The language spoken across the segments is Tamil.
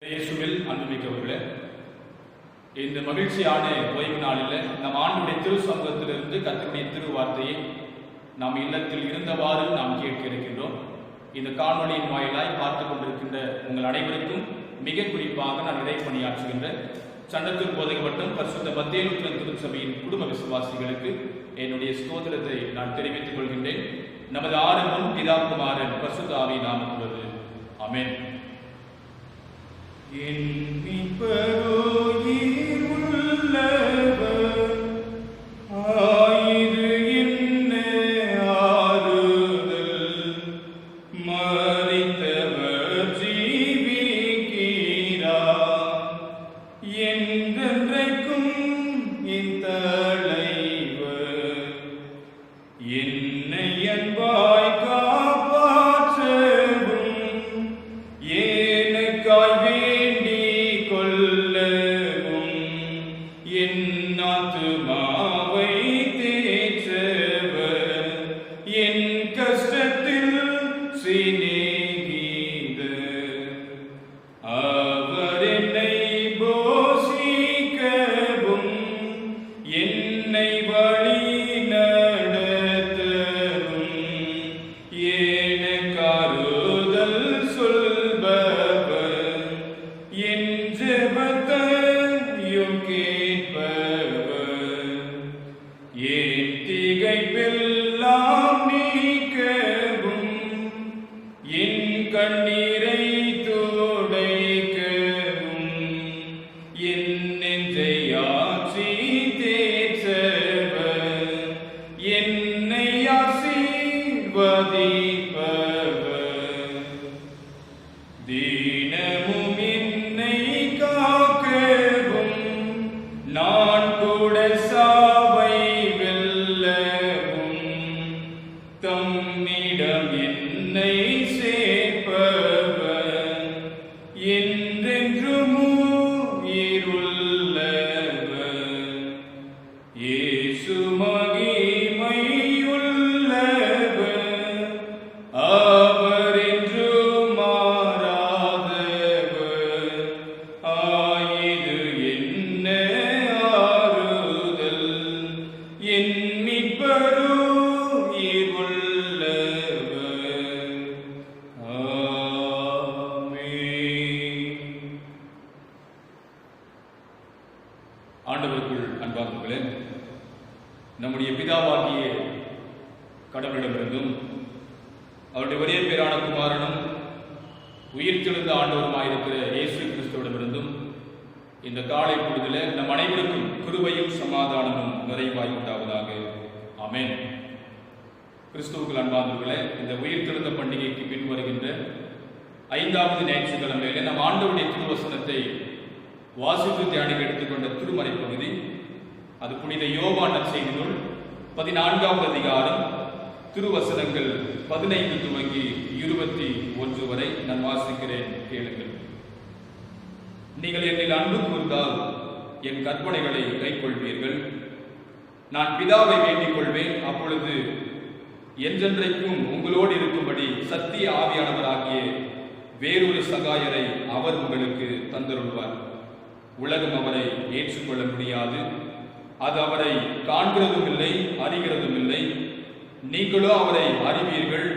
இயேசுவில் அன்புமிக்கவர்களே, இந்த மகிழ்ச்சியான ஓய்வு நாளில் நம் ஆண்டுடைய திரு சமூகத்திலிருந்து கர்த்தருடைய திருவார்த்தையை நாம் இல்லத்தில் இருந்தவாறு நாம் கேட்க இருக்கின்றோம். இந்த காணொலியின் வாயிலாய் பார்த்துக் கொண்டிருக்கின்ற உங்கள் அனைவருக்கும் மிக குறிப்பாக நான் இறைப்பணியாற்றுகின்ற சண்டத்தூர் போதக வட்டம் பரிசுத்த மத்தேயு திருச்சபையின் குடும்ப விசுவாசிகளுக்கு என்னுடைய ஸ்தோத்திரத்தை நான் தெரிவித்துக் கொள்கின்றேன். நமது ஆரம்பம் பிதா குமாரன் பரிசுத்த ஆவி நாமத்துள்ளது. ஆமென். ஆண்டவருக்குள் அன்பார்ந்தவர்களே, நம்முடைய பிதாவாகிய கடவுளிடமிருந்தும் அவருடைய ஒரே பேரான குமாரனும் உயிர்த்தெழுந்த ஆண்டவருமாயிருக்கிற இயேசு கிறிஸ்துவிடமிருந்தும் இந்த காலை பொழுதில் நம் அனைவருக்கும் கிருபையும் சமாதானமும் நிறைவாய் உண்டாவதாக. ஆமென். கிறிஸ்துவுக்குள் அன்பார்ந்தவர்களே, இந்த உயிர்த்தெழுந்த பண்டிகைக்கு பின் வருகின்ற 5வது ஞாயிற்றுக்கிழமையிலே நம் ஆண்டவருடைய திருவசனத்தை வாசித்து தியானிக்க எடுத்துக்கொண்ட திருமறை பகுதி அது புனித யோவான் நற்செய்தி நூல் 14வது அதிகாரம் திருவசனங்கள் 15 துவங்கி 21 வரை நான் வாசிக்கிறேன், கேளுங்கள். நீங்கள் என்னில் அன்பு கூர்ந்தால் என் கற்பனைகளை கைக்கொள்வீர்கள். நான் பிதாவை வேண்டிக் கொள்வேன், அப்பொழுது என்றென்றைக்கும் உங்களோடு இருக்கும்படி சத்திய ஆவியானவராகிய வேறொரு சகாயரை அவர் உங்களுக்கு தந்தருள்வார். உலகம் அவரை ஏற்றுக்கொள்ள முடியாது, அது அவரை காண்கிறதும் இல்லை, அறிகிறதும் இல்லை. நீங்களோ அவரை அறிவீர்கள்,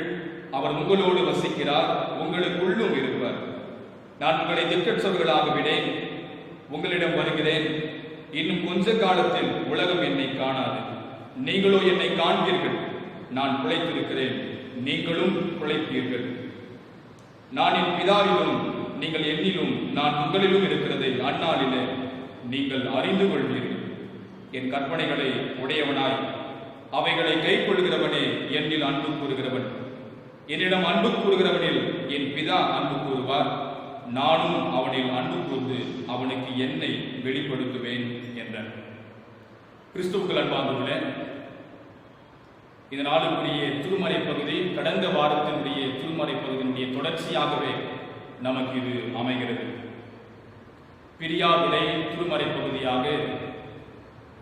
அவர் உங்களோடு வசிக்கிறார், உங்களுக்குள்ளும் இருப்பார். நான் உங்களை திக்கற்றவர்களாக விடேன், உங்களிடம் வருகிறேன். இன்னும் கொஞ்ச காலத்தில் உலகம் என்னை காணாது, நீங்களோ என்னை காண்பீர்கள். நான் பிழைத்திருக்கிறேன், நீங்களும் பிழைப்பீர்கள். நான் என் பிதாவிலும் நீங்கள் என்னிலும் நான் உங்களிலும் இருக்கிறதை அந்நாளிலே நீங்கள் அறிந்து கொள்வீர்கள். என் கற்பனைகளை உடையவனாய் அவைகளை கைக்கொள்கிறவனே என்னில் அன்பு கூறுகிறவன். என்னிடம் அன்பு கூறுகிறவனில் என் பிதா அன்பு கூறுவார், நானும் அவனில் அன்பு கூர்ந்து அவனுக்கு என்னை வெளிப்படுத்துவேன் என்றார். கிறிஸ்துவுக்குள் அன்பார்ந்தவர்களே, இந்த நாளுக்குரிய திருமறை பகுதி கடந்த வாரத்தினுடைய திருமறை பகுதியினுடைய தொடர்ச்சியாகவே நமக்கு இது அமைகிறது. பிரியாவிடை திருமறை பகுதியாக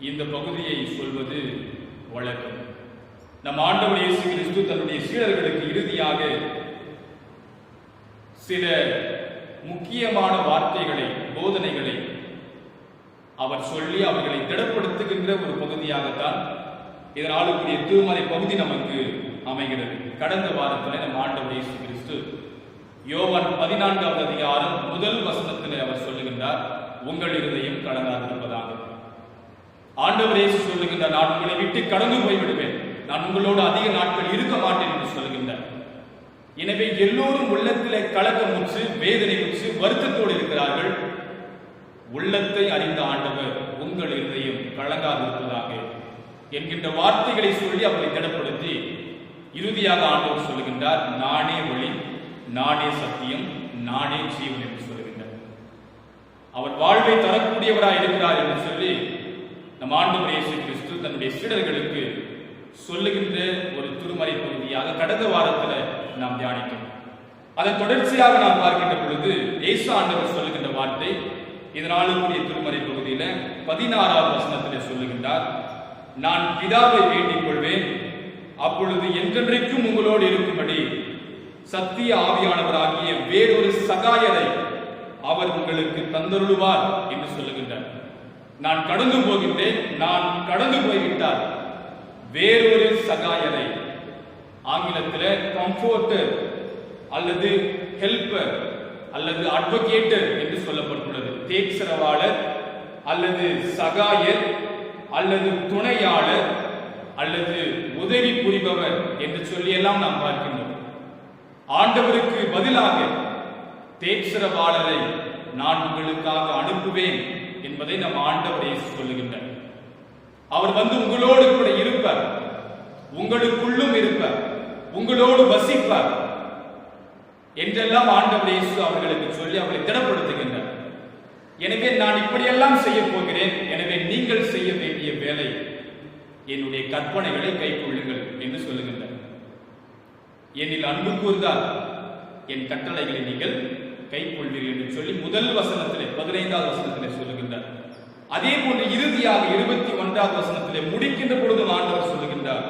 இந்த பகுதியை சொல்வது வழக்கம். நம் ஆண்டவர் இயேசு கிறிஸ்து தன்னுடைய சீடர்களுக்கு இறுதியாக சில முக்கியமான வார்த்தைகளை, போதனைகளை அவர் சொல்லி அவர்களை திடப்படுத்துகின்ற ஒரு பகுதியாகத்தான் இதனாலுக்குரிய திருமறை பகுதி நமக்கு அமைகிறது. கடந்த வாரத்தில் நம் ஆண்டவர் இயேசு கிறிஸ்து யோவான் 14வது அதிகாரம் 1 வசனத்தில் அவர் சொல்லுகின்றார், உங்கள் இருதயம் கலங்காதிருப்பதாக. ஆண்டவர் இயேசு சொல்லுகின்றார், நான் உங்களை விட்டு கடந்து போய்விடுவேன், நான் உங்களோடு அதிக நாட்கள் இருக்க மாட்டேன் என்று சொல்லுகின்றார். எனவே எல்லோரும் உள்ளத்திலே கலக்கமுற்று, வேதனையுற்று, வருத்தத்தோடு இருக்கிறார்கள். உள்ளத்தை அறிந்த ஆண்டவர் உங்கள் இருதயம் கலங்காதிருப்பதாக என்கின்ற வார்த்தைகளை சொல்லி அவர்களை திடப்படுத்தி இறுதியாக ஆண்டவர் சொல்லுகின்றார், நானே வழி, நானே சத்தியம், நானே ஜீவன் என்று சொல்லுகின்றார். அவர் வாழ்வை தரக்கூடியவராய் இருக்கிறார் என்று சொல்லி நம் ஆண்டவர் இயேசு கிறிஸ்து தன்னுடைய சீடர்களுக்கு சொல்லுகின்ற ஒரு திருமறை பகுதியாக கடந்த வாரத்தில் நாம் தியானித்தோம். அதன் தொடர்ச்சியாக நாம் பார்க்கின்ற பொழுது இயேசு ஆண்டவர் சொல்லுகின்ற வார்த்தை இதனாலுக்குரிய திருமறை பகுதியில 16வது வசனத்திலே சொல்லுகின்றார், நான் பிதாவை வேண்டிக் கொள்வேன், அப்பொழுது என்றென்றைக்கும் உங்களோடு இருக்கும்படி சத்திய ஆவியானவராகிய வேறொரு சகாயரை அவர் உங்களுக்கு தந்தருளுவார் என்று சொல்லுகின்றார். நான் கடந்து போகின்றேன், நான் கடந்து போய்விட்டார் வேறொரு சகாயரை, ஆங்கிலத்தில் கம்ஃபோர்டர் அல்லது ஹெல்பர் அல்லது அட்வொகேட்டர் என்று சொல்லப்பட்டுள்ளது. தேற்றரவாளர் அல்லது சகாயர் அல்லது துணையாளர் அல்லது உதவி புரிபவர் என்று சொல்லியெல்லாம் நாம் பார்க்கின்றோம். ஆண்டவருக்கு பதிலாக தேற்றரவாளரை நான் உங்களுக்காக அனுப்புவேன் என்பதை நம் ஆண்டவரே சொல்லுகின்றார். அவர் வந்து உங்களோடு கூட இருப்பார், உங்களுக்குள்ளும் இருப்பார், உங்களோடு வசிப்பார் என்றெல்லாம் ஆண்டவர் இயேசு அவர்களுக்கு சொல்லி அவர்களை திடப்படுத்துகின்றார். எனவே நான் இப்படியெல்லாம் செய்ய போகிறேன், எனவே நீங்கள் செய்ய வேண்டிய வேலை என்னுடைய கற்பனைகளை கைக்கொள்ளுங்கள் என்று சொல்லுகின்றார். என்னில் அன்பு கூர்ந்தால் என் கட்டளைகளை நீங்கள் கைக்கொள்வீர்கள் என்று சொல்லி முதல் வசனத்திலே 15வது வசனத்திலே சொல்லுகின்றார். அதே போன்று இறுதியாக 21வது வசனத்திலே முடிக்கின்ற பொழுது ஆண்டவர் சொல்லுகின்றார்,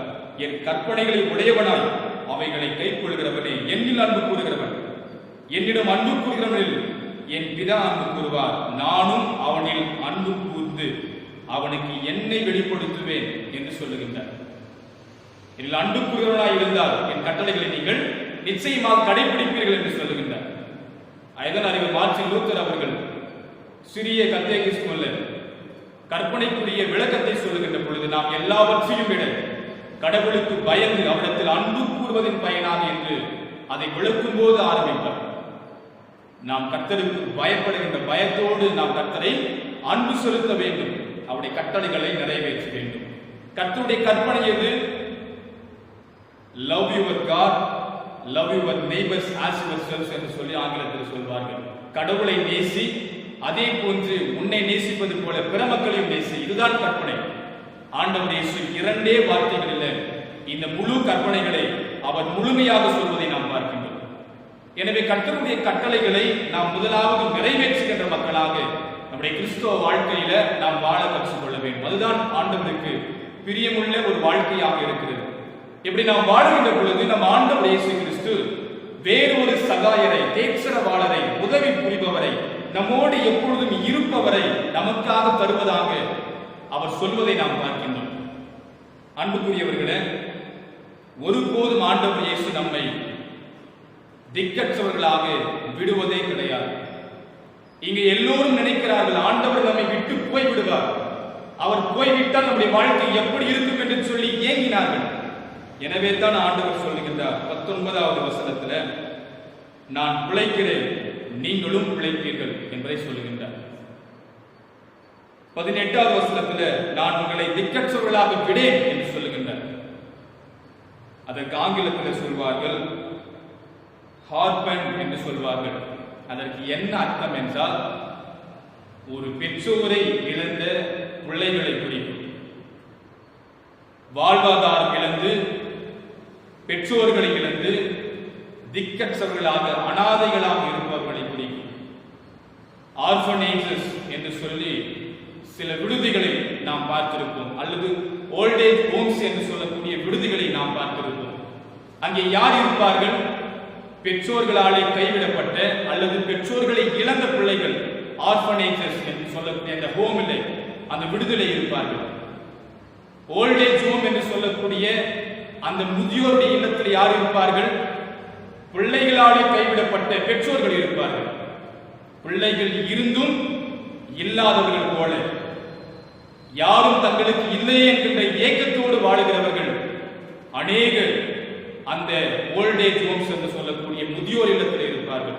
என் கற்பனைகளை உடையவனாய் அவைகளை கைக்கொள்கிறவனே என்னில் அன்பு கூறுகிறவன், என்னிடம் அன்பு கூறுகிறவனில் என் பிதா அன்பு கூறுவார், நானும் அவனில் அன்பு கூர்ந்து அவனுக்கு என்னை வெளிப்படுத்துவேன் என்று சொல்லுகின்றார். என்னில் அன்பு கூறுகிறவனாய் இருந்தால் என் கட்டளைகளை நீங்கள் நிச்சயமாக கடைபிடிப்பீர்கள் என்று சொல்லுகின்றார். ஐதன் அறிவு மார்ட்டின் லூத்தர் அவர்கள் சிறிய கத்தேகிஸ்துவல்ல கற்பனைக்குரிய விளக்கத்தை சொல்லுகின்ற பொழுது, நாம் எல்லாவற்றையும் விட கடவுளுக்கு பயந்து அவரிடத்தில் அன்பு கூறுவதின் பயனாக என்று அதை விளக்கும் போது ஆரம்பிப்பார். நாம் கர்த்தருக்கு பயப்படுகின்ற பயத்தோடு நாம் கர்த்தரை அன்பு செலுத்த வேண்டும், அவருடைய கட்டளைகளை நிறைவேற்ற வேண்டும். கர்த்தருடைய கற்பனை எது? Love your God, love your neighbours as yourself என்று சொல்லி ஆங்கிலத்தில் சொல்வார்கள். கடவுளை நேசி, அதே போன்று உன்னை நேசிப்பது போல பிற மக்களையும் நேசி. இதுதான் கற்பனை. ஆண்டவர் இயேசு 2 வார்த்தைகளில் இந்த முழு கற்பனைகளை அவர் முழுமையாக சொல்வதை நாம் பார்க்கின்றோம். எனவே கர்த்தருடைய கட்டளைகளை நாம் முதலாவது நிறைவேற்றுகின்ற மக்களாக நம்முடைய கிறிஸ்தவ வாழ்க்கையில நாம் வாழ கற்றுக்கொள்ள வேண்டும். அதுதான் ஆண்டவருக்கு பிரியமுள்ள ஒரு வாழ்க்கையாக இருக்கிறது. இப்படி நாம் வாழ்கின்ற பொழுது நம் ஆண்டவர் இயேசு கிறிஸ்து வேறொரு சகாயரை, தேற்றரவாளரை, உதவி புரிபவரை, நம்மோடு எப்பொழுதும் இருப்பவரை நமக்காக தருவதாக அவர் சொல்வதை நாம் பார்க்கின்றோம். அன்புக்குரியவர்களே, ஒருபோதும் ஆண்டவர் இயேசு நம்மை திக்கற்றவர்களாக விடுவதே கிடையாது. இங்கே எல்லோரும் நினைக்கிறார்கள் ஆண்டவர் நம்மை விட்டு போய்விடுவார், அவர் போய்விட்டால் நம்முடைய வாழ்க்கை எப்படி இருக்கும் என்று சொல்லி ஏங்கினார்கள். எனவே தான் ஆண்டவர் சொல்லுகின்றார் 19வது வசனத்துல, நான் பிழைக்கிறேன் நீங்களும் பிழைப்பீர்கள் என்பதை சொல்லுகின்றார். 18வது வசனத்துல, நான் உங்களை திக்கற்றவர்களாக விடேன் என்று சொல்லுகின்றார். அதற்கு ஆங்கிலத்தில் சொல்வார்கள் ஹார்பன் என்று சொல்வார்கள். அதற்கு என்ன அர்த்தம் என்றால், ஒரு பெற்றோரை இழந்த பிள்ளைகளை குறிக்கும். வாழ்வாதாரம் இழந்து, பெற்றோர்களை இழந்து திக்கற்றவர்களாக, அனாதைகளாக இருப்பவர்களை குறிக்கும். ஆர்ஃபனேஜஸ் என்று சொல்லி சில விடுதிகளை நாம் பார்த்திருப்போம், அல்லது ஓல்டேஜ் ஹோம்ஸ் என்று சொல்லக்கூடிய விடுதிகளை நாம் பார்த்திருப்போம். அங்கே யார் இருப்பார்கள்? பெற்றோர்களாலே கைவிடப்பட்ட அல்லது பெற்றோர்களை இழந்த பிள்ளைகள் ஆர்ஃபனேஜஸ் என்று சொல்லக்கூடிய அந்த ஹோமில் அந்த விடுதலை இருப்பார்கள். ஓல்ட் ஏஜ் ஹோம் என்று சொல்லக்கூடிய அந்த முதியோருடைய இல்லத்தில் யார் இருப்பார்கள்? பிள்ளைகளாலே கைவிடப்பட்ட பெற்றோர்கள் இருப்பார்கள். பிள்ளைகள் இருந்தும் இல்லாதவர்கள் போல, யாரும் தங்களுக்கு இல்லை என்கின்ற ஏக்கத்தோடு வாழுகிறவர்கள் அநேகர் அந்த ஓல்ட் ஏஜ் ஹோம்ஸ் என்று சொல்லக்கூடிய முதியோர் இல்லத்தில் இருப்பார்கள்.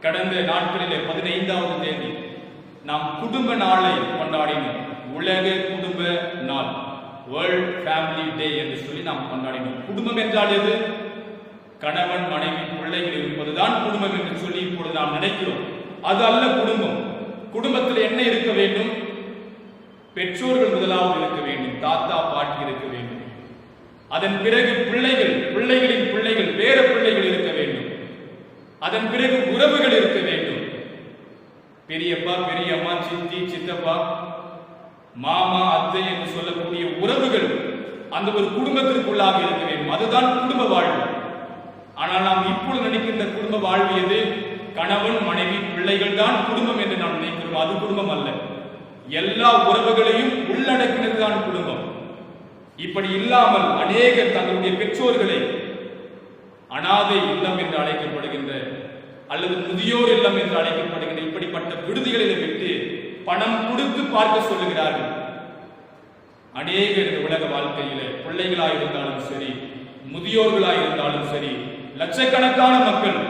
கடந்த நாட்களிலே 15வது தேதி நாம் குடும்ப நாளை கொண்டாடினோம். உலக குடும்ப நாள், வேர்ல்ட் ஃபேமிலி டே என்று சொல்லி நாம் கொண்டாடினோம். குடும்பம் என்றால் எது? கணவன், மனைவி, பிள்ளைகள் இருப்பதுதான் குடும்பம் என்று சொல்லி இப்பொழுது நாம் நினைக்கிறோம். அது அல்ல குடும்பம். குடும்பத்தில் என்ன இருக்க வேண்டும்? பெற்றோர்கள் முதலாவது இருக்க வேண்டும், தாத்தா பாட்டி இருக்க வேண்டும். அதன் பிறகு பிள்ளைகள், பிள்ளைகளின் பிள்ளைகள், பேர பிள்ளைகள் இருக்க வேண்டும். அதன் பிறகு உறவுகள் இருக்க வேண்டும். பெரியப்பா, பெரியம்மா, சித்தி, சித்தப்பா, மாமா, அத்தை என்று சொல்லக்கூடிய உறவுகள் அந்த ஒரு குடும்பத்திற்குள்ளாக இருக்க வேண்டும். அதுதான் குடும்ப வாழ்வு. ஆனால் நாம் இப்பொழுது நினைக்கின்ற குடும்ப வாழ்வு எது? கணவன், மனைவி, பிள்ளைகள் தான் குடும்பம் என்று நாம் நினைக்கிறோம். அது குடும்பம் அல்ல. எல்லா உறவுகளையும் உள்ளடக்கினதுதான் குடும்பம். இப்படி இல்லாமல் அநேகர் தங்களுடைய பெற்றோர்களை அனாதை இல்லம் என்று அழைக்கப்படுகின்ற அல்லது முதியோர் இல்லம் என்று அழைக்கப்படுகின்ற இப்படிப்பட்ட விடுதிகளில் விட்டு பணம் கொடுத்து பார்க்க சொல்லுகிறார்கள். அநேகர் உலக வாழ்க்கையில பிள்ளைகளாக இருந்தாலும் சரி, முதியோர்களாக இருந்தாலும் சரி, லட்சக்கணக்கான மக்கள்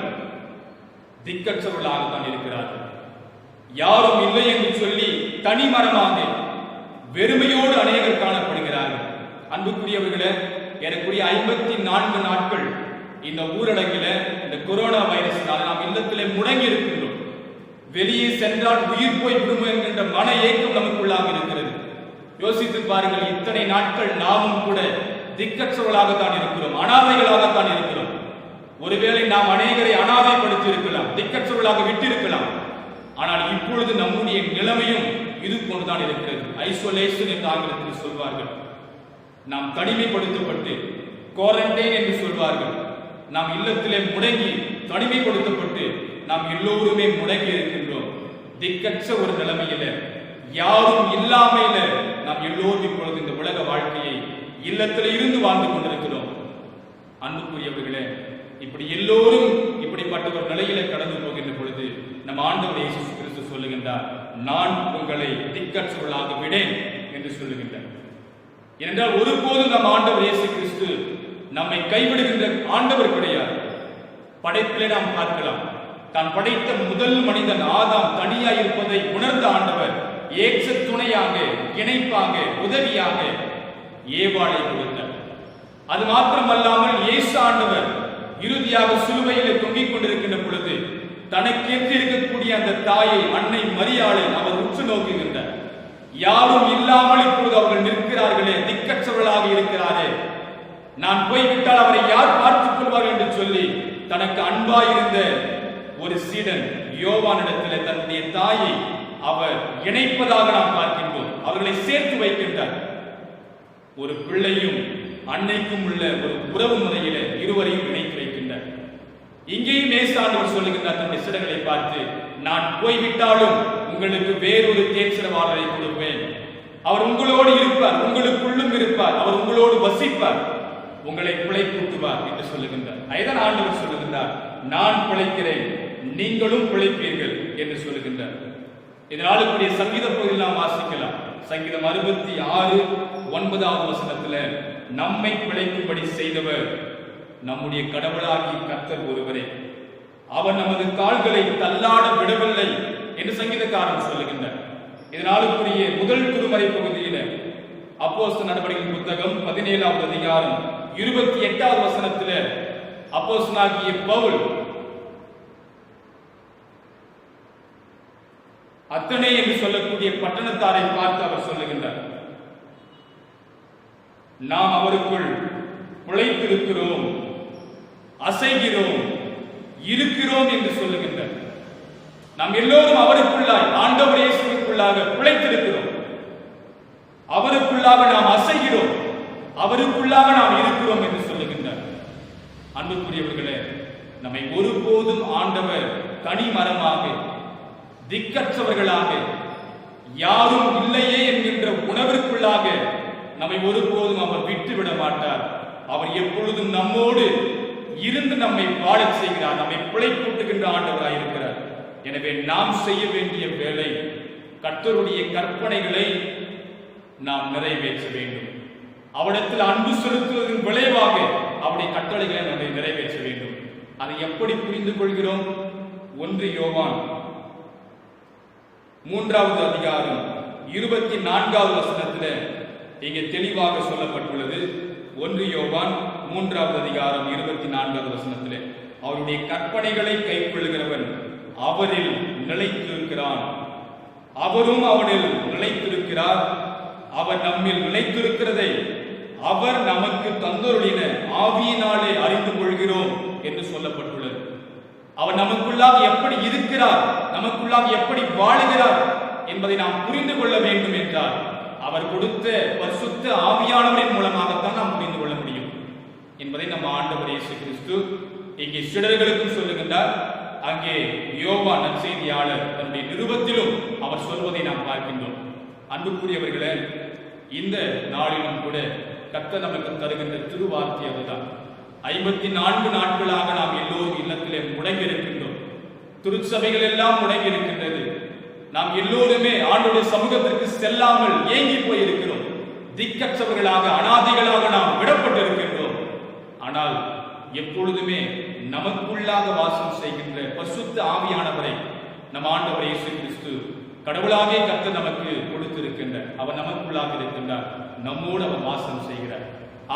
திக்கற்றவர்களாகத்தான் இருக்கிறார்கள். யாரும் இல்லை என்று சொல்லி தனிமரமாக வெறுமையோடு அநேகர் காணப்படுகிறார்கள். அன்புக்குரியவர்களே, ஏறக்குறைய 54 நாட்கள் இந்த ஊரடங்கில, இந்த கொரோனா வைரஸினால் நாம் இல்லத்திலே முடங்கி இருக்கின்றோம். வெளியே சென்றால் உயிர் போய் விடுமோ என்கின்ற மன ஏக்கம் நமக்குள்ளாக இருக்கிறது. யோசித்து பாருங்கள், இத்தனை நாட்கள் நாமும் கூட திக்கற்றவர்களாகத்தான் இருக்கிறோம், அனாதைகளாகத்தான் இருக்கிறோம். ஒருவேளை நாம் அநேகரை அனாதைப்படுத்தி இருக்கலாம், திக்கற்றவர்களாக விட்டிருக்கலாம். ஆனால் இப்பொழுது நம்முடைய நிலைமையும் இது போன்றுதான் இருக்கிறது. ஐசோலேஷன் என்று ஆங்கிலத்தில் சொல்வார்கள். நாம் தனிமைப்படுத்தப்பட்டு, குவாரண்டைன் என்று சொல்வார்கள். நாம் இல்லத்திலே முடங்கி தனிமைப்படுத்தப்பட்டு நாம் எல்லோருமே முடங்கி இருக்கின்றோம். திக்கற்ற ஒரு நிலைமையில, யாரும் இல்லாமையில நாம் எல்லோரும் இப்பொழுது இந்த உலக வாழ்க்கையை இல்லத்தில் இருந்து வாழ்ந்து கொண்டிருக்கிறோம். அன்புக்குரியவர்களே, இப்படி எல்லோரும் இப்படிப்பட்ட ஒரு நிலையில கடந்து போகின்ற பொழுது நம் ஆண்டவர் இயேசு கிறிஸ்து சொல்லுகின்றார், நான் உங்களை திக்கற்றவர்களாக விடேன் என்று சொல்லுகின்றார். ஏனென்றால் ஒருபோதும் நம் ஆண்டவர் இயேசு கிறிஸ்து நம்மை கைவிடுகின்ற ஆண்டவர் கிடையாது. படைப்பிலே நாம் பார்க்கலாம், தான் படைத்த முதல் மனிதன் ஆதாம் தனியாய் இருப்பதை உணர்ந்த ஆண்டவர் ஏற்ற துணையாக, இணைப்பாக, உதவியாக ஏவாளை கொடுத்தார். அது மாத்திரமல்லாமல் இயேசு ஆண்டவர் இறுதியாக சிலுவையிலே தொங்கிக் கொண்டிருக்கின்ற பொழுது தனக்கேற்று இருக்கக்கூடிய அந்த தாயை, அன்னை மரியாளை அவர் உற்று நோக்குகின்றார். யாரும் இல்லாமல் இப்பொழுது அவர்கள் நிற்கிறார்களே, திக்கற்றவர்களாக இருக்கிறாரே, நான் போய்விட்டால் அவரை யார் பார்த்துக் கொள்வார்கள் என்று சொல்லி தனக்கு அன்பாயிருந்த ஒரு சீடன் யோவானிடத்தில் தன்னுடைய தாயை அவர் இணைப்பதாக நாம் பார்க்கின்றோம். அவர்களை சேர்த்து வைக்கின்றார். ஒரு பிள்ளையும் அன்னைக்கும் உள்ள ஒரு உறவு முறையில இருவரையும் இணைத்து வைக்கின்றார். இங்கேயும் மேசாண்டவர் சொல்லுகின்றார் தன்னுடைய சீடர்களை பார்த்து, நான் போய்விட்டாலும் உங்களுக்கு வேறொரு தேர்ச்சிரவாளரை கொடுப்பேன். அவர் உங்களோடு இருப்பார், உங்களுக்குள்ளும் இருப்பார், அவர் உங்களோடு வசிப்பார், உங்களை பிழைப்பூட்டுவார் என்று சொல்லுகின்றார். அதுதான் ஆண்டவர் சொல்லுகின்றார், நான் பிழைக்கிறேன், நீங்களும் பிழைப்பீர்கள் என்று சொல்லுகின்றார். இதனால் கூடிய சங்கீத பகுதியில் நாம் வாசிக்கலாம். சங்கீதம் 66:9 வசனத்துல, நம்மை பிழைக்கும்படி செய்தவர் நம்முடைய கடவுளாகிய கர்த்தர் ஒருவரே, அவர் நமது கால்களை தள்ளாட விடவில்லை என்று சங்கீதக்காரன் சொல்லுகின்றார். இதனாலுக்குரிய முதல் திருமறை பகுதியில அப்போஸ்தலர் நடவடிக்கைகளின் புத்தகம் 17வது அதிகாரம் 28வது வசனத்துல அப்போஸ்தலனாகிய பவுல் அத்தனை என்று சொல்லக்கூடிய பட்டணத்தாரை பார்த்து அவர் சொல்லுகின்றார், நாம் அவருக்குள் பிழைத்திருக்கிறோம், அசைகிறோம், இருக்கிறோம் என்று சொல்லுகின்றார். நாம் எல்லோரும் அவருக்குள்ளாய், ஆண்டவர் இயேசுவுக்குள்ளாக பிழைத்திருக்கிறோம், அவருக்குள்ளாக நாம் அசைகிறோம், அவருக்குள்ளாக நாம் இருக்கிறோம் என்று சொல்லுகின்றார். அன்புக்குரியவர்களே, நம்மை ஒருபோதும் ஆண்டவர் தனி மரமாக, திக்கற்றவர்களாக, யாரும் இல்லையே என்கின்ற உணர்விற்குள்ளாக நம்மை ஒருபோதும் அவர் விட்டுவிட மாட்டார். அவர் எப்பொழுதும் நம்மோடு இருந்து நம்மை வாழச் செய்கிறார், நம்மை பிழைப்பூட்டுகின்ற ஆண்டவராய் இருக்கிறார். எனவே நாம் செய்ய வேண்டிய வேலை, கர்த்தருடைய கற்பனைகளை நாம் நிறைவேற்ற வேண்டும். அவரிடத்தில் அன்பு செலுத்துவதன் விளைவாக அவருடைய கட்டளைகளை நம்ம நிறைவேற்ற வேண்டும். அதை எப்படி புரிந்து கொள்கிறோம்? 1 யோவான் 3வது அதிகாரம் 24வது வசனத்தில் இங்கே தெளிவாக சொல்லப்பட்டுள்ளது. 1 யோவான் 3வது அதிகாரம் 24வது வசனத்தில், அவருடைய கற்பனைகளை கைக்கொள்கிறவன் அவரில் நிலைத்திருக்கிறான், அவரும் அவனில் நிலைத்திருக்கிறார். அவர் நம்மில் நிலைத்திருக்கிறதை அவர் நமக்கு தந்தருளின ஆவியினாலே அறிந்து கொள்கிறோம் என்று சொல்லப்பட்டுள்ளது. அவர் நமக்குள்ளாக எப்படி இருக்கிறார், நமக்குள்ளாக எப்படி வாழுகிறார் என்பதை நாம் புரிந்து கொள்ள வேண்டும் என்றால் அவர் கொடுத்த பரிசுத்த ஆவியானவரின் மூலமாகத்தான் நாம் புரிந்து கொள்ள முடியும் என்பதை நம்ம ஆண்டவர் இயேசு கிறிஸ்து இங்கே சீடர்களுக்கும் சொல்லுகின்றார். அங்கே யோவான் நற்செய்தியாளர் தன்னுடைய நிருபத்திலும் அவர் சொல்வதை நாம் பார்க்கின்றோம். அன்புக்குரியவர்களே, இந்த நாளிலும் கூட கர்த்தர் நமக்கு தருகின்ற திருவார்த்தை அதுதான். 54 நாட்களாக நாம் எல்லோரும் இல்லத்திலே முடங்கி இருக்கின்றோம். திருச்சபைகள் எல்லாம் முடங்கி இருக்கின்றது. நாம் எல்லோருமே ஆண்டவருடைய சமூகத்திற்கு செல்லாமல் ஏங்கி போயிருக்கிறோம். திக்கற்றவர்களாக, அனாதைகளாக நாம் விடப்பட்டிருக்கின்றோம். ஆனால் எப்பொழுதுமே நமக்குள்ளாக வாசம் செய்கின்ற பரிசுத்த ஆவியானவரை நம் ஆண்டவர் இயேசு கிறிஸ்து கடவுளாக கர்த்தர் நமக்கு கொடுத்திருக்கின்றார். அவர் நமக்குள்ளாக இருக்கின்றார், நம்மோடு அவர் வாசம் செய்கிறார்.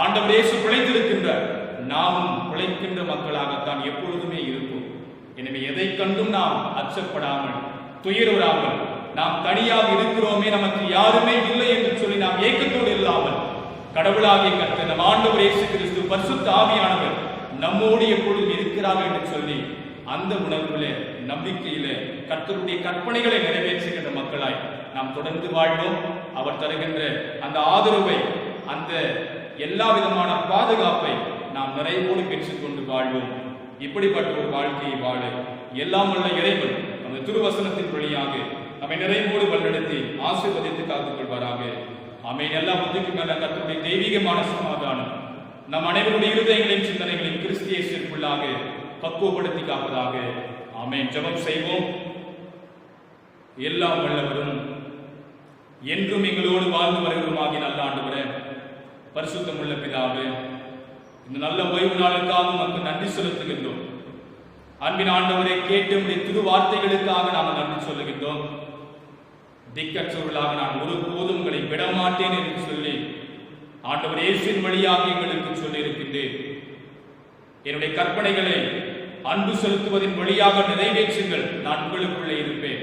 ஆண்டவர் இயேசு பிழைத்திருக்கின்றார், நாமும் பிழைக்கின்ற மக்களாகத்தான் எப்பொழுதுமே இருப்போம். எனவே எதை கண்டும் நாம் அச்சப்படாமல், துயருறாமல், நாம் தனியாக இருக்கிறோமே, நமக்கு யாருமே இல்லை என்று சொல்லி நாம் ஏக்கத்தோடு இல்லாமல், கடவுளாகிய கர்த்தர் நம் ஆண்டவர் இயேசு கிறிஸ்து பரிசுத்த ஆவியானவர் நம்மோடு எப்பொழுதும் இருக்கிறார் என்று சொல்லி அந்த உணர்விலே, நம்பிக்கையிலே கர்த்தருடைய கற்பனைகளை நிறைவேற்றுகின்ற மக்களாய் நாம் தொடர்ந்து வாழ்வோம். அவர் தருகின்ற அந்த ஆதரவை, அந்த எல்லா விதமான பாதுகாப்பை நாம் நிறைவோடு பெற்றுக்கொண்டு வாழ்வோம். இப்படிப்பட்ட ஒரு வாழ்க்கையை வாழ எல்லாம் வல்ல இறைவன் அந்த திருவசனத்தின் வழியாக நம்மை நிறைவோடு வழிநடத்தி ஆசீர்வதித்து காத்துக் கொள்வாராக. ஆமென். எல்லா புத்திக்கும் மேல கர்த்தருடைய தெய்வீகமான சமாதானம் நம் அனைவருடைய இருதயங்களையும் சிந்தனைகளையும் கிறிஸ்து இயேசுவுக்குள்ளாக பக்குவப்படுத்தி காப்பதாக. ஆமென். ஜெபம் செய்வோம். எல்லாம் வல்லவரும் என்றும் எங்களோடு வாழ்ந்து வருகிறோமாகிய நல்ல ஆண்டவரே, பரிசுத்தமுள்ள பிதாவே, இந்த நல்ல ஓய்வு நாளுக்காக நமக்கு நன்றி செலுத்துகின்றோம். அன்பின் ஆண்டவரை கேட்டு உடைய திருவார்த்தைகளுக்காக நாம் நன்றி சொல்லுகின்றோம். திக்கற்றவர்களாக நான் ஒருபோதும் உங்களை விடமாட்டேன் என்று சொல்லி ஆண்டவர் இயேசுவின் வழியாக எங்களுக்கு சொல்லி இருக்கின்றேன். என்னுடைய கற்பனைகளை அன்பு செலுத்துவதன் வழியாக நிறைவேற்றுங்கள். நான் உங்களுக்குள்ளே இருப்பேன்,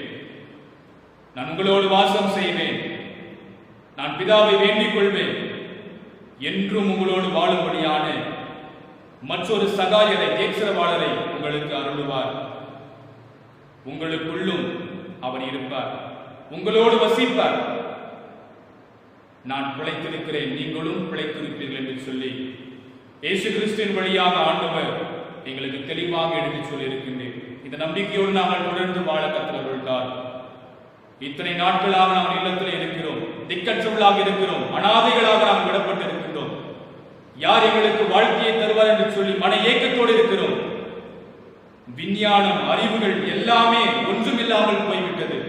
நான் உங்களோடு வாசம் செய்வேன், நான் பிதாவை வேண்டிக் கொள்வேன், என்றும் உங்களோடு வாழும்படியான மற்றொரு சகாயரை, தேற்றவாளரை உங்களுக்கு அருளுவார். உங்களுக்குள்ளும் அவர் இருப்பார், உங்களோடு வசிப்பார். நான் பிழைத்திருக்கிறேன், நீங்களும் பிழைத்திருப்பீர்கள் என்று சொல்லி இயேசு கிறிஸ்துவின் வழியாக ஆண்டவர் எங்களுக்கு தெளிவாக எடுத்து சொல்லி இருக்கின்றேன். இந்த நம்பிக்கையோடு நாங்கள் தொடர்ந்து வாழ கற்றுக்கொண்டார். இத்தனை நாட்களாக நாம் இல்லத்தில் இருக்கிறோம், திக்கற்றவர்களாக இருக்கிறோம், அனாதைகளாக நாம் விடப்பட்டு இருக்கின்றோம். யார் எங்களுக்கு வாழ்க்கையை தருவார் என்று சொல்லி மன ஏக்கத்தோடு இருக்கிறோம். விஞ்ஞானம், அறிவுகள் எல்லாமே ஒன்றுமில்லாமல் போய்விட்டது.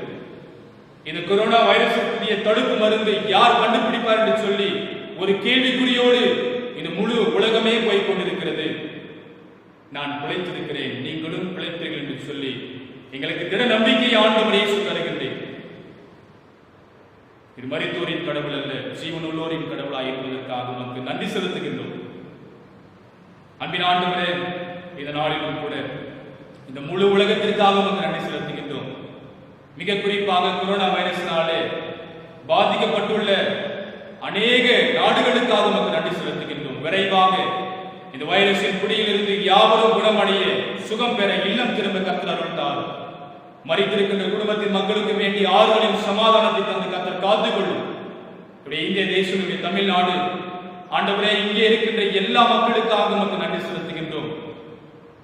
இந்த கொரோனா வைரஸுக்குரிய தடுப்பு மருந்து யார் கண்டுபிடிப்பார் என்று சொல்லி ஒரு கேள்விக்குறியோடு இந்த முழு உலகமே போய் கொண்டிருக்கிறது. நான் பிழைத்திருக்கிறேன், நீங்களும் பிழைப்பீர்கள் என்று சொல்லி எங்களுக்கு திட நம்பிக்கையை ஆண்டவர் இயேசு தருகின்றேன். இது மரித்தோரின் கடவுள் அல்ல, ஜீவனுள்ளோரின் கடவுளாய் இருப்பதற்காக நமக்கு நன்றி செலுத்துகின்றோம். அன்பின் ஆண்டவரே, இந்த நாளிலும் கூட இந்த முழு உலகத்திற்காக நமக்கு நன்றி செலுத்துகின்றோம். மிக குறிப்பாக கொரோனா வைரஸினாலே பாதிக்கப்பட்டுள்ள அநேக நாடுகளுக்காக நமக்கு நன்றி செலுத்துகின்றோம். விரைவாக இந்த வைரஸின் பிடியிலிருந்து யாவரும் குணமடைய, சுகம் பெற, இல்லம் திரும்ப கர்த்தர் அருள்தார். மரித்திருக்கின்ற குடும்பத்தின் மக்களுக்கு வேண்டிய ஆறுதலையும் சமாதானத்தை தந்து கர்த்தர் காத்துக்கொள்ளும். இந்திய தேசம், தமிழ்நாடு ஆண்டவரே, இங்கே இருக்கின்ற எல்லா மக்களுக்காக நமக்கு நன்றி செலுத்துகின்றோம்.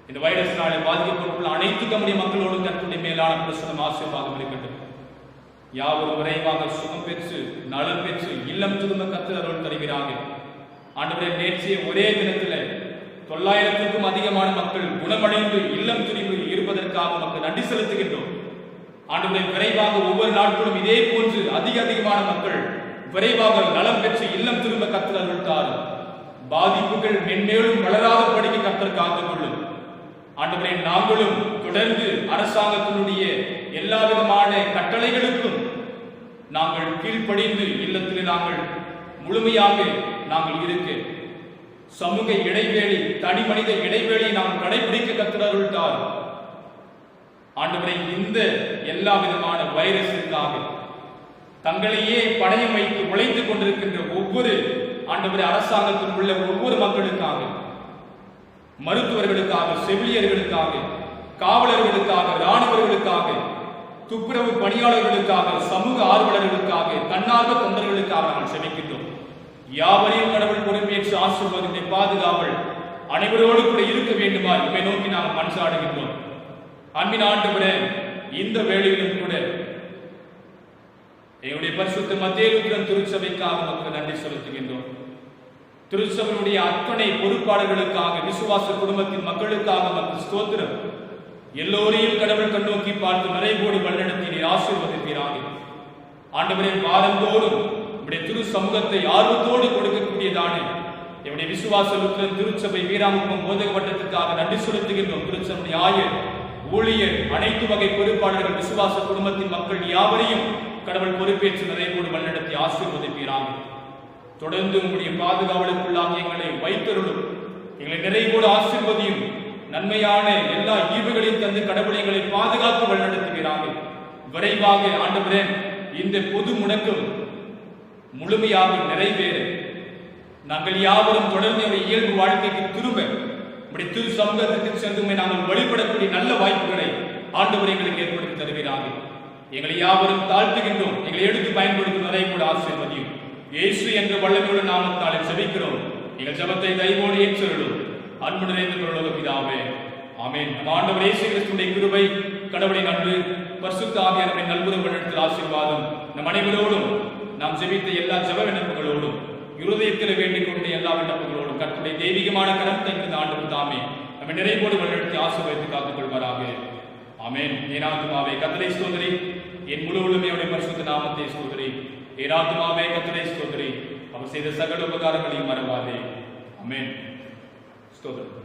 இந்த வைரஸ்னாலே பாதிக்கப்பட்டுள்ள அனைத்து கம்பெனி மக்களோடும் கர்த்தருடைய மேலான பிரசன்னம் ஆசீர்வாதம் இருக்கட்டும். யாவரும் விரைவாக சுகம் பெற்று நலம் பெற்று இல்லம் திரும்ப கர்த்தர் அருள் தருகிறாங்க. ஆண்டவரே, நேற்றைய ஒரே தினத்தில் 900க்கும் அதிகமான மக்கள் குணமடைந்து இல்லம் திரும்பி இருப்பதற்காக மக்கள் நன்றி செலுத்துகின்றோம். ஆண்டவரே, விரைவாக ஒவ்வொரு நாட்களும் இதே போன்று அதிகமான மக்கள் விரைவாக நலம் பெற்று இல்லம் திரும்ப கர்த்தர் அருள் தாரும். பாதிப்புகள் மென்மேலும் வளராத படிக்க கர்த்தர் காத்துக்கொள்ளும். ஆண்டவரே, நாங்களும் தொடர்ந்து அரசாங்கத்தினுடைய எல்லா விதமான கட்டளைகளுக்கும் நாங்கள் கீழ்ப்படிந்து இல்லத்தில் நாங்கள் முழுமையாக நாங்கள் இருக்க சமூக இடைவேளை, தனி மனித இடைவேளையை நாம் கடைபிடிக்க கர்த்தர் அருள் தாரும். ஆண்டவரை, இந்த எல்லா விதமான வைரஸிற்காக தங்களையே பணயம் வைத்து உழைத்துக் கொண்டிருக்கின்ற ஒவ்வொரு ஆண்டவரை அரசாங்கத்தில் உள்ள ஒவ்வொரு மக்களுக்காக, மருத்துவர்களுக்காக, செவிலியர்களுக்காக, காவலர்களுக்காக, இராணுவர்களுக்காக, துப்புரவு பணியாளர்களுக்காக, சமூக ஆர்வலர்களுக்காக, தன்னார்வ தொண்டர்களுக்காக நாங்கள் செபிக்கின்றோம். யாவரையும் கடவுள் பொறுப்பேற்று ஆசீர்வாதத்தை பாதுகாவல் அனைவரோடு கூட இருக்க வேண்டுமா இவை நோக்கி நாம் மன்றாடுகின்றோம். அன்பின் ஆண்டவரே, இந்த வேளையிலும் கூட எங்களுடைய பரிசுத்த மத்திய லுத்திரன் திருச்சபைக்காக மக்கள் நன்றி செலுத்துகின்றோம். திருச்சபையுடைய அத்தனை பொறுப்பாளர்களுக்காக, விசுவாச குடும்பத்தின் மக்களுக்காக மக்கள் ஸ்தோத்திரம். எல்லோரையும் கடவுள் கண்ணோக்கி பார்த்து நிறைவோடு வழிநடத்தி நீர் ஆசீர்வதிப்பீராக. ஆண்டவரே, வாரந்தோறும் நம்முடைய திரு சமூகத்தை ஆர்வத்தோடு கொடுக்கக்கூடியதான என்னுடைய விசுவாச லுத்திரன் திருச்சபை வீராமுகம் போதக வட்டத்திற்காக நன்றி செலுத்துகின்றோம். திருச்சபை ஆயர், ஊழியர், அனைத்து வகை பொறுப்பாளர்கள், விசுவாச குடும்பத்தின் மக்கள் யாவரையும் கடவுள் பொறுப்பேற்று நிறைவோடு வழிநடத்தி ஆசீர்வதிப்பீராக. தொடர்ந்து உங்களுடைய பாதுகாவலுக்குள்ளாக எங்களை வைத்தருளும். எங்களை நிறைவோடு ஆசீர்வதியும். நன்மையான எல்லா ஈவுகளையும் தந்து கடவுள் எங்களை பாதுகாத்து வழிநடத்துகிறாங்க. விரைவாக ஆண்டவரே, இந்த பொது முடக்கம் முழுமையாக நிறைவேற நாங்கள் யாவரும் தொடர்ந்து இயல்பு வாழ்க்கைக்கு திரும்ப திரு சமூகத்திற்கு சென்று நாங்கள் வழிபடக்கூடிய நல்ல வாய்ப்புகளை ஆண்டவர் எங்களுக்கு ஏற்படுத்தி தருகிறாங்க. எங்களை யாவரும் தாழ்த்துகின்றோம். எங்களை எடுத்து பயன்படுத்தும் நிறைவோடு ஆசீர்வதியும். இயேசு என்ற வல்லமையுள்ள நாமத்தாலே செபிக்கிறோம். எங்கள் ஜெபத்தை தயவோடு ஏற்றருளும். அன்பு நிறைந்த பிதாவே, ஆமென். நம் ஆண்டவர் இயேசு கிறிஸ்துவின் கிருபை, கடவுளின் அன்பு, பரிசுத்த ஆவியானவரின் நல்குண வழிநடத்தல் ஆசீர்வாதம் நம் அனைவரோடும், நாம் ஜெபித்த எல்லா ஜெப விண்ணப்பங்களோடும், இருதயத்தில் வேண்டிக் கொண்ட எல்லா விண்ணப்பங்களோடும் கர்த்தருடைய தெய்வீகமான கரத்தை இந்த ஆண்டவர் தாமே நம்மை நிறைவோடு வழிநடத்தி ஆசீர்வதித்து காத்துக் கொள்வாராக. ஆமென். என் ஆத்துமாவே கர்த்தரை ஸ்தோத்திரி, என் முழு உள்ளமையோட பரிசுத்த நாமத்தை ஸ்தோத்திரி. என் ஆத்துமாவே கர்த்தரை ஸ்தோத்திரி, அவர் செய்த சகல உபகாரங்களையும் மறவாதே. ஆமென். ஸ்தோத்திரம்.